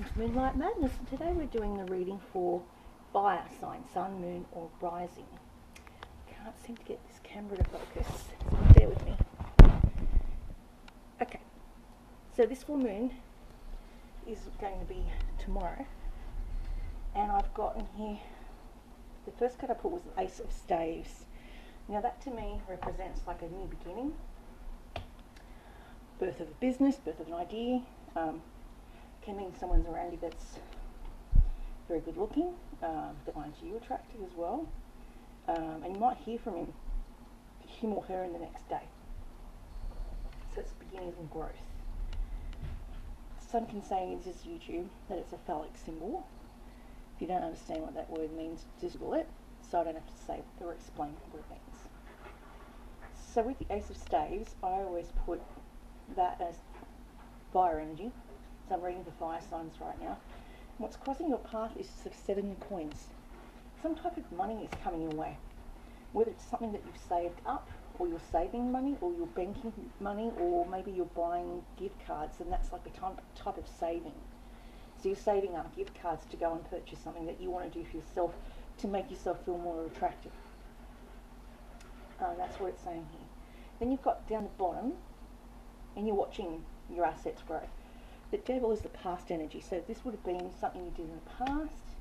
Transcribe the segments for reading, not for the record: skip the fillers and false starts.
Welcome to Moonlight Madness, and today we're doing the reading for fire sign, sun, moon or rising. Can't seem to get this camera to focus, so bear with me. Okay, so this full moon is going to be tomorrow, and I've gotten here, the first card I put was the Ace of Staves. Now that to me represents like a new beginning, birth of a business, birth of an idea. Can mean someone's around you that's very good looking, that finds you attractive as well, and you might hear from him or her in the next day. So it's beginnings and growth. Some can say this is YouTube, that it's a phallic symbol. If you don't understand what that word means, just Google it, so I don't have to say or explain what it means. So with the Ace of Staves, I always put that as fire energy. So I'm reading the fire signs right now. And what's crossing your path is the 7 of coins. Some type of money is coming your way. Whether it's something that you've saved up, or you're saving money, or you're banking money, or maybe you're buying gift cards, and that's like a type of saving. So you're saving up gift cards to go and purchase something that you want to do for yourself to make yourself feel more attractive. That's what it's saying here. Then you've got down the bottom, and you're watching your assets grow. The Devil is the past energy, so this would have been something you did in the past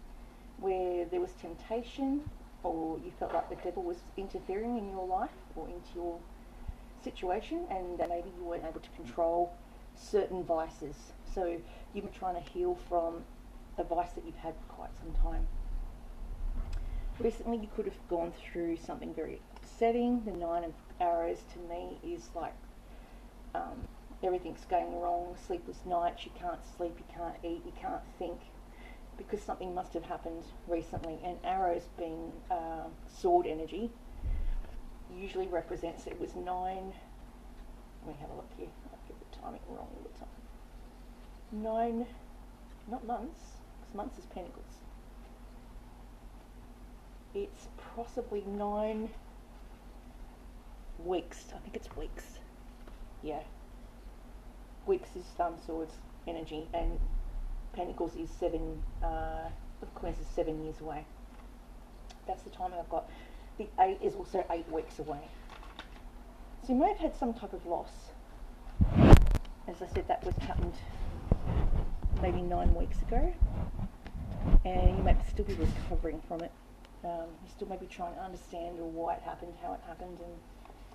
where there was temptation, or you felt like the devil was interfering in your life or into your situation, and that maybe you weren't able to control certain vices. So you've been trying to heal from a vice that you've had for quite some time. Recently you could have gone through something very upsetting. The 9 of Arrows to me is like everything's going wrong, sleepless nights, you can't sleep, you can't eat, you can't think, because something must have happened recently. And arrows being sword energy usually represents, it was 9, let me have a look here, I get the timing wrong all the time. 9, not months, because months is pentacles. It's possibly 9 weeks, I think it's weeks, yeah. Weeks is swords energy, and pentacles is 7, of course is 7 years away. That's the timing I've got. The 8 is also 8 weeks away. So you may have had some type of loss. As I said, that was happened maybe 9 weeks ago, and you may still be recovering from it. You still may be trying to understand or why it happened, how it happened, and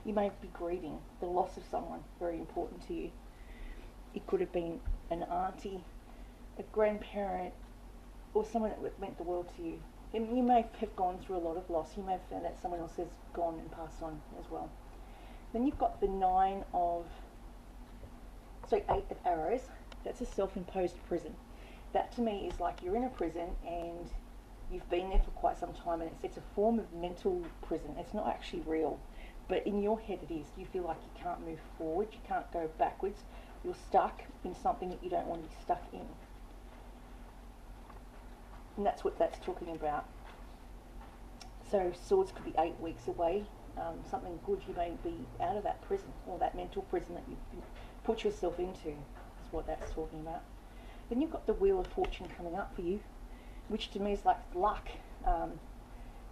you may be grieving the loss of someone very important to you. It could have been an auntie, a grandparent, or someone that meant the world to you. And you may have gone through a lot of loss. You may have found that someone else has gone and passed on as well. Then you've got the 8 of Arrows. That's a self-imposed prison. That to me is like you're in a prison and you've been there for quite some time, and it's a form of mental prison. It's not actually real, but in your head it is. You feel like you can't move forward, you can't go backwards. You're stuck in something that you don't want to be stuck in. And that's what that's talking about. So swords could be 8 weeks away. Something good, you may be out of that prison, or that mental prison that you've put yourself into, is what that's talking about. Then you've got the Wheel of Fortune coming up for you, which to me is like luck.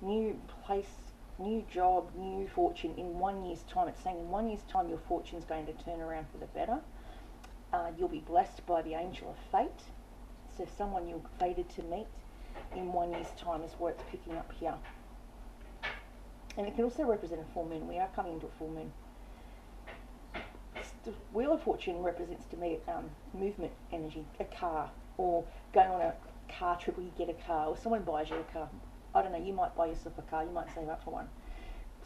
New place, new job, new fortune in 1 year's time. It's saying in 1 year's time your fortune's going to turn around for the better. You'll be blessed by the angel of fate. So someone you're fated to meet in 1 year's time is what it's picking up here. And it can also represent a full moon. We are coming into a full moon. The Wheel of Fortune represents to me movement energy, a car, or going on a car trip where you get a car, or someone buys you a car. I don't know, you might buy yourself a car, you might save up for one.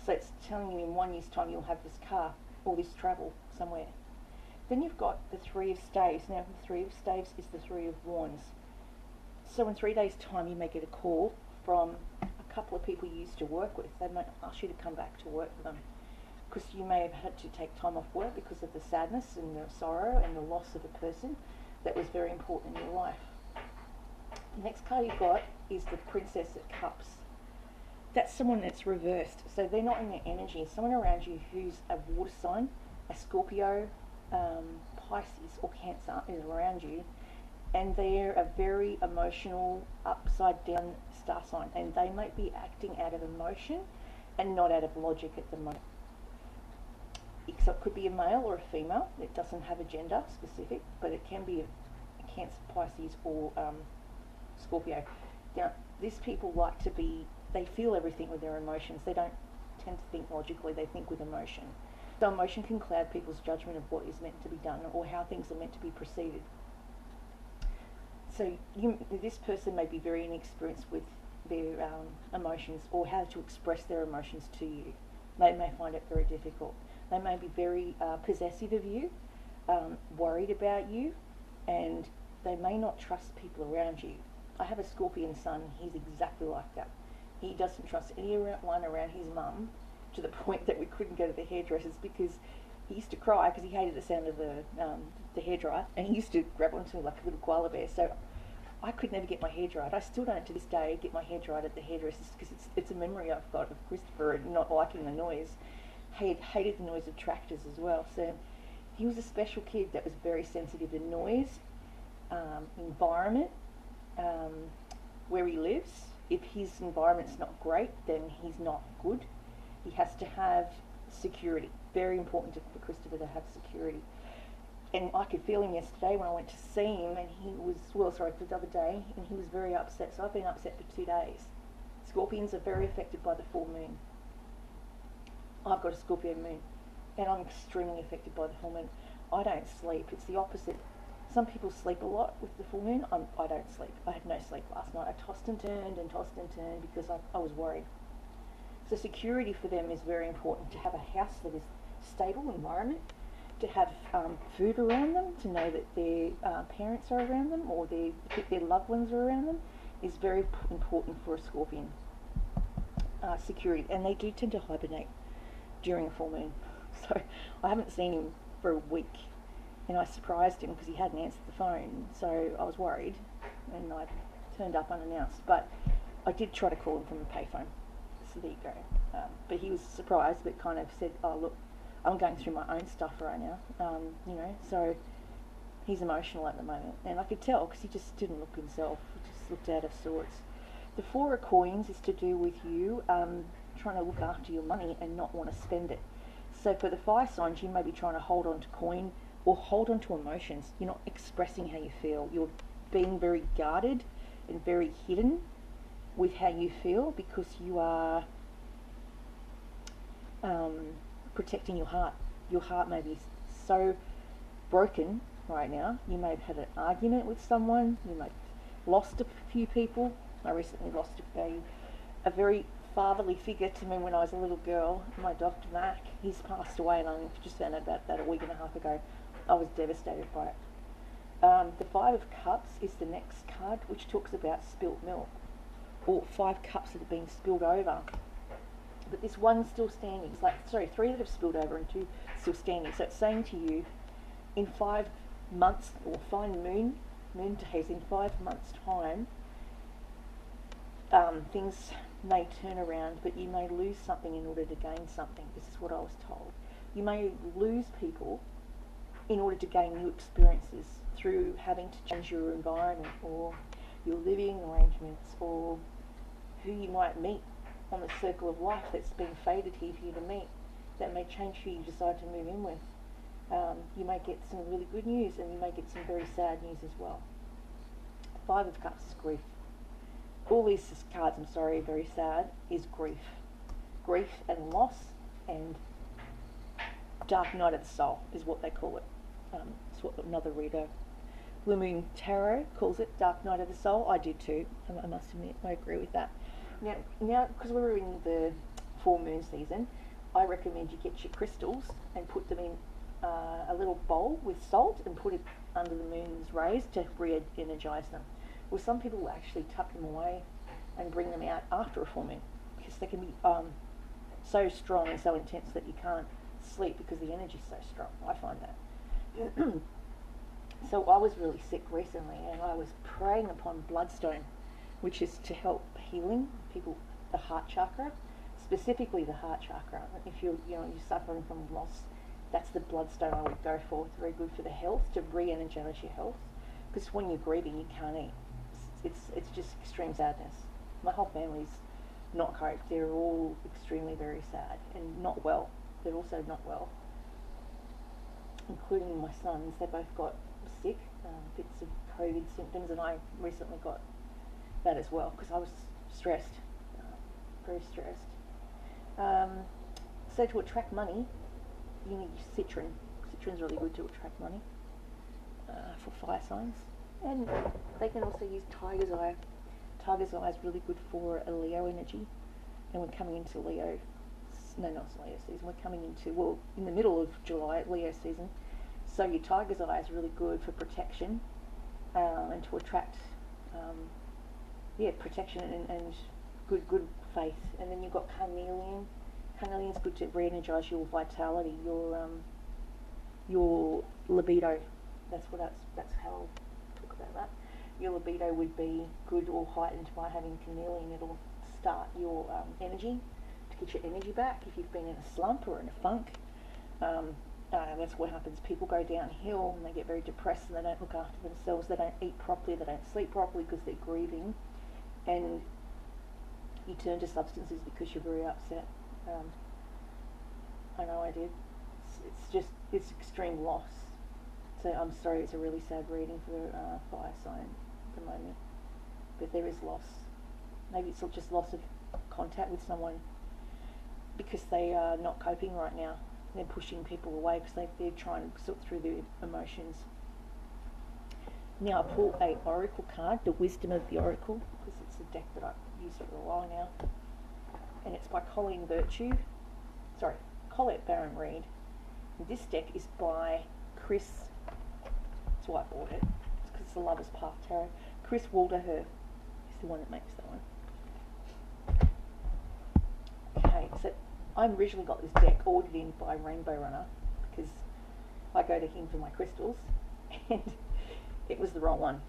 So it's telling you in 1 year's time you'll have this car, or this travel somewhere. Then you've got the 3 of Staves. Now the 3 of Staves is the 3 of Wands. So in 3 days' time you may get a call from a couple of people you used to work with. They might ask you to come back to work for them, because you may have had to take time off work because of the sadness and the sorrow and the loss of a person that was very important in your life. The next card you've got is the Princess of Cups. That's someone that's reversed. So they're not in their energy. Someone around you who's a water sign, a Scorpio, Pisces or Cancer is around you, and they're a very emotional, upside down star sign, and they might be acting out of emotion and not out of logic at the moment. So it could be a male or a female. It doesn't have a gender specific, but it can be a Cancer, Pisces, or Scorpio. Now, these people like to be, they feel everything with their emotions. They don't tend to think logically, they think with emotion. So emotion can cloud people's judgment of what is meant to be done or how things are meant to be proceeded. So this person may be very inexperienced with their emotions or how to express their emotions to you. They may find it very difficult. They may be very possessive of you, worried about you, and they may not trust people around you. I have a Scorpion son, he's exactly like that. He doesn't trust anyone around his mum, to the point that we couldn't go to the hairdressers because he used to cry because he hated the sound of the hairdryer, and he used to grab onto me like a little koala bear. So I could never get my hair dried. I still don't to this day get my hair dried at the hairdressers because it's a memory I've got of Christopher and not liking the noise. Hated the noise of tractors as well. So he was a special kid that was very sensitive to noise, environment, where he lives. If his environment's not great, then he's not good. He has to have security. Very important for Christopher to have security. And I could feel him yesterday when I went to see him, and he was, for the other day, and he was very upset. So I've been upset for 2 days. Scorpions are very affected by the full moon. I've got a Scorpio moon, and I'm extremely affected by the full moon. I don't sleep. It's the opposite. Some people sleep a lot with the full moon. I don't sleep. I had no sleep last night. I tossed and turned because I was worried. So security for them is very important. To have a house that is stable environment, to have food around them, to know that their parents are around them or their loved ones are around them, is very important for a Scorpion. Security, and they do tend to hibernate during a full moon. So I haven't seen him for a week, and I surprised him because he hadn't answered the phone. So I was worried, and I turned up unannounced. But I did try to call him from a payphone. So there you go. But he was surprised, but kind of said, "Oh look, I'm going through my own stuff right now." So he's emotional at the moment, and I could tell because he just didn't look himself. He just looked out of sorts. The Four of Coins is to do with you trying to look after your money and not want to spend it. So for the fire signs, you may be trying to hold on to coin or hold on to emotions. You're not expressing how you feel. You're being very guarded and very hidden with how you feel because you are protecting your heart. Your heart may be so broken right now. You may have had an argument with someone. You may have lost a few people. I recently lost a very fatherly figure to me when I was a little girl, my Dr. Mac. He's passed away, and I just found out about that a week and a half ago. I was devastated by it. The Five of Cups is the next card, which talks about spilt milk, or 5 cups that have been spilled over. But this one's still standing. It's 3 that have spilled over and 2 still standing. So it's saying to you, in 5 months, or fine moon days, in 5 months' time, things may turn around, but you may lose something in order to gain something. This is what I was told. You may lose people in order to gain new experiences through having to change your environment or your living arrangements or who you might meet on the circle of life that's been fated here for you to meet that may change who you decide to move in with. You may get some really good news, and you may get some very sad news as well. 5 of Cups is grief. All these cards, very sad, is grief. Grief and loss and dark night of the soul is what they call it. It's what another reader, Blue Moon Tarot, calls it, dark night of the soul. I do too, I must admit, I agree with that. Now, because we're in the full moon season, I recommend you get your crystals and put them in a little bowl with salt and put it under the moon's rays to re-energize them. Well, some people will actually tuck them away and bring them out after a full moon because they can be so strong and so intense that you can't sleep because the energy is so strong. I find that. So I was really sick recently, and I was praying upon bloodstone, which is to help healing people, the heart chakra, specifically the heart chakra. If you're suffering from loss, that's the bloodstone I would go for. It's very good for the health, to re-energize your health. because when you're grieving, you can't eat. It's just extreme sadness. My whole family's not coped. They're all extremely very sad and not well. They're also not well, including my sons. They both got sick, bits of COVID symptoms, and I recently got that as well because I was stressed, very stressed. So to attract money, you need citron. Citron's really good to attract money for fire signs, and they can also use tiger's eye. Tiger's eye is really good for a Leo energy, and we're coming into Leo. No, not Leo season. We're coming into, well, in the middle of July, Leo season. So your tiger's eye is really good for protection and to attract, protection and good faith. And then you've got carnelian. Carnelian's good to re-energize your vitality, your libido. That's how I'll talk about that. Your libido would be good or heightened by having carnelian. It'll start your energy, to get your energy back if you've been in a slump or in a funk. That's what happens. People go downhill and they get very depressed and they don't look after themselves. They don't eat properly. They don't sleep properly because they're grieving, and you turn to substances because you're very upset. I know I did. It's extreme loss. So I'm sorry, it's a really sad reading for fire sign at the moment. But there is loss. Maybe it's just loss of contact with someone because they are not coping right now. They're pushing people away because they're trying to sort through their emotions. Now I pull a oracle card, the Wisdom of the Oracle, because it's a deck that I've used for a while now. And it's by Colette Baron Reid. And this deck is by Chris. That's why I bought it. It's because it's the Lover's Path Tarot. Chris Walderher is the one that makes that one. Okay, so I originally got this deck ordered in by Rainbow Runner because I go to him for my crystals, and it was the wrong one.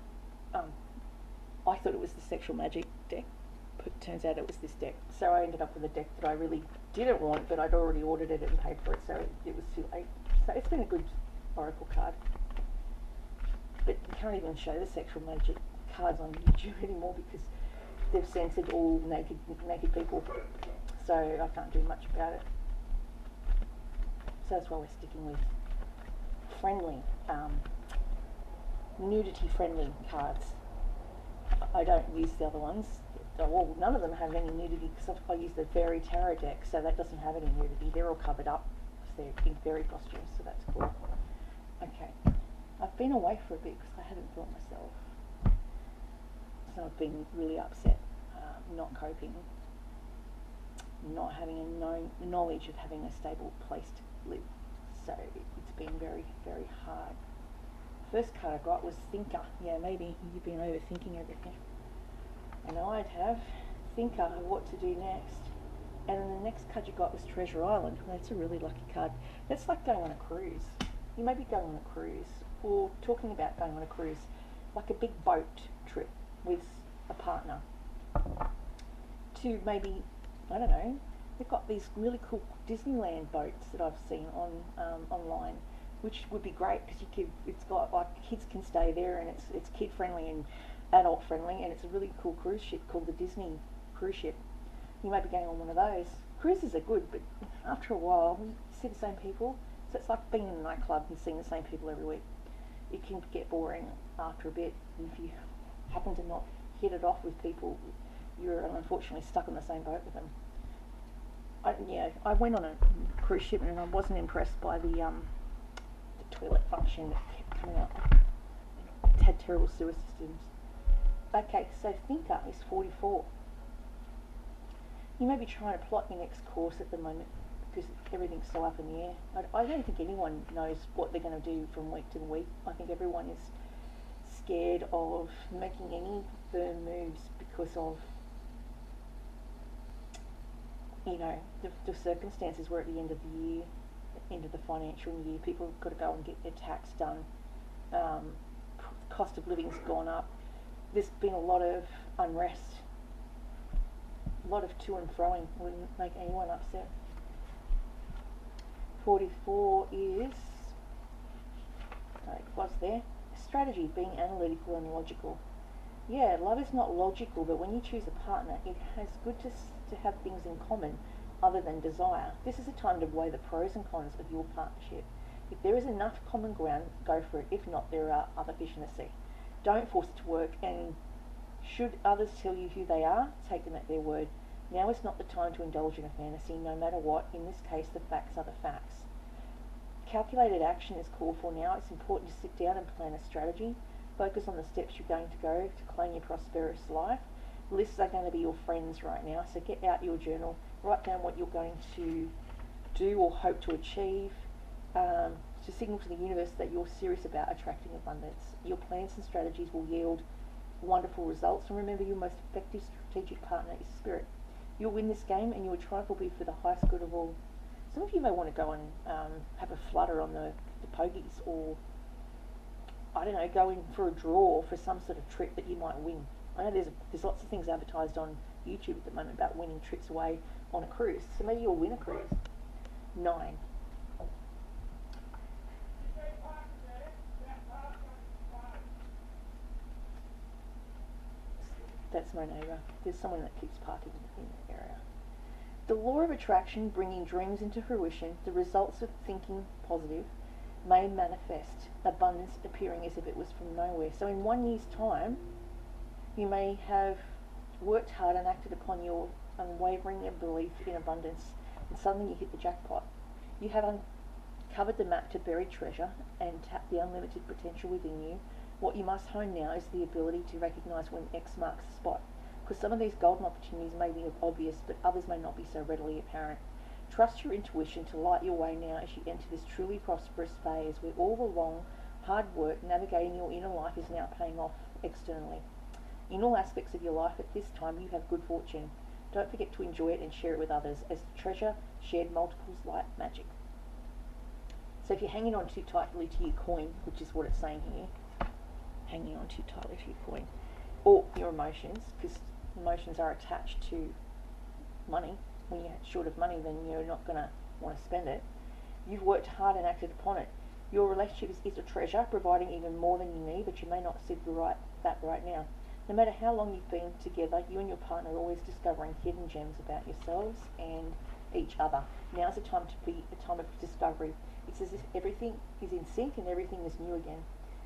I thought it was the Sexual Magic deck, but it turns out it was this deck. So I ended up with a deck that I really didn't want, but I'd already ordered it and paid for it, so it was too late. So it's been a good oracle card. But you can't even show the Sexual Magic cards on YouTube anymore because they've censored all naked people. So I can't do much about it. So that's why we're sticking with friendly, nudity-friendly cards. I don't use the other ones. Well, none of them have any nudity because I use the Fairy Tarot deck, so that doesn't have any nudity. They're all covered up because they're in fairy costumes, so that's cool. Okay. I've been away for a bit because I haven't felt myself. So I've been really upset, not coping, not having a knowledge of having a stable place to live. So it's been very, very hard. First card I got was Thinker. Yeah, maybe you've been overthinking everything. And I'd have Thinker, what to do next. And then the next card you got was Treasure Island. That's a really lucky card. That's like going on a cruise. You may be going on a cruise or talking about going on a cruise, like a big boat trip with a partner. To maybe, I don't know, they've got these really cool Disneyland boats that I've seen on online, which would be great because it's got like kids can stay there and it's kid friendly and adult friendly, and it's a really cool cruise ship called the Disney cruise ship. You may be going on one of those. Cruises are good, but after a while you see the same people, so it's like being in a nightclub and seeing the same people every week. It can get boring after a bit, and if you happen to not hit it off with people, you're unfortunately stuck on the same boat with them. I went on a cruise ship and I wasn't impressed by the toilet function that kept coming up. It had terrible sewer systems. Okay, so Thinker is 44. You may be trying to plot your next course at the moment because everything's so up in the air. I don't think anyone knows what they're going to do from week to week. I think everyone is scared of making any firm moves because of, you know, the circumstances. We're at the end of the year, end of the financial year. People have got to go and get their tax done. Cost of living's gone up. There's been a lot of unrest. A lot of to and froing wouldn't make anyone upset. 44 is, it was there, strategy, being analytical and logical. Yeah, love is not logical, but when you choose a partner, it has good to have things in common other than desire. This is a time to weigh the pros and cons of your partnership. If there is enough common ground, go for it. If not, there are other fish in the sea. Don't force it to work, and should others tell you who they are, take them at their word. Now is not the time to indulge in a fantasy, no matter what. In this case, the facts are the facts. Calculated action is called for now. It's important to sit down and plan a strategy. Focus on the steps you're going to go to claim your prosperous life. Lists are going to be your friends right now, so get out your journal, write down what you're going to do or hope to achieve, to signal to the universe that you're serious about attracting abundance. Your plans and strategies will yield wonderful results, and remember, your most effective strategic partner is spirit. You'll win this game, and your triumph will be for the highest good of all. Some of you may want to go and have a flutter on the pogies, or I don't know, go in for a draw for some sort of trip that you might win. I know there's lots of things advertised on YouTube at the moment about winning trips away on a cruise, so maybe you'll win a cruise. 9. That's my neighbour. There's someone that keeps parking in the area. The law of attraction, bringing dreams into fruition, the results of thinking positive, may manifest, abundance appearing as if it was from nowhere. So in 1 year's time, you may have worked hard and acted upon your unwavering belief in abundance, and suddenly you hit the jackpot. You have uncovered the map to buried treasure and tap the unlimited potential within you. What you must hone now is the ability to recognise when X marks the spot, because some of these golden opportunities may be obvious, but others may not be so readily apparent. Trust your intuition to light your way now as you enter this truly prosperous phase where all the long, hard work navigating your inner life is now paying off externally. In all aspects of your life at this time, you have good fortune. Don't forget to enjoy it and share it with others, as the treasure shared multiples like magic. So if you're hanging on too tightly to your coin, which is what it's saying here, hanging on too tightly to your coin, or your emotions, because emotions are attached to money. When you're short of money, then you're not going to want to spend it. You've worked hard and acted upon it. Your relationship is a treasure, providing even more than you need, but you may not see that right now. No matter how long you've been together, you and your partner are always discovering hidden gems about yourselves and each other. Now's the time to be a time of discovery. It's as if everything is in sync and everything is new again.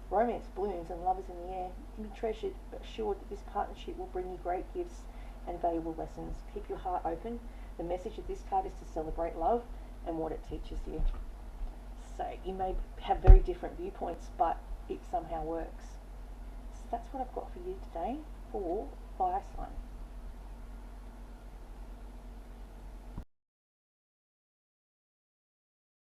Romance blooms and love is in the air. You can be treasured, but assured that this partnership will bring you great gifts and valuable lessons. Keep your heart open. The message of this card is to celebrate love and what it teaches you. So you may have very different viewpoints, but it somehow works. So that's what I've got for you today for fire sign.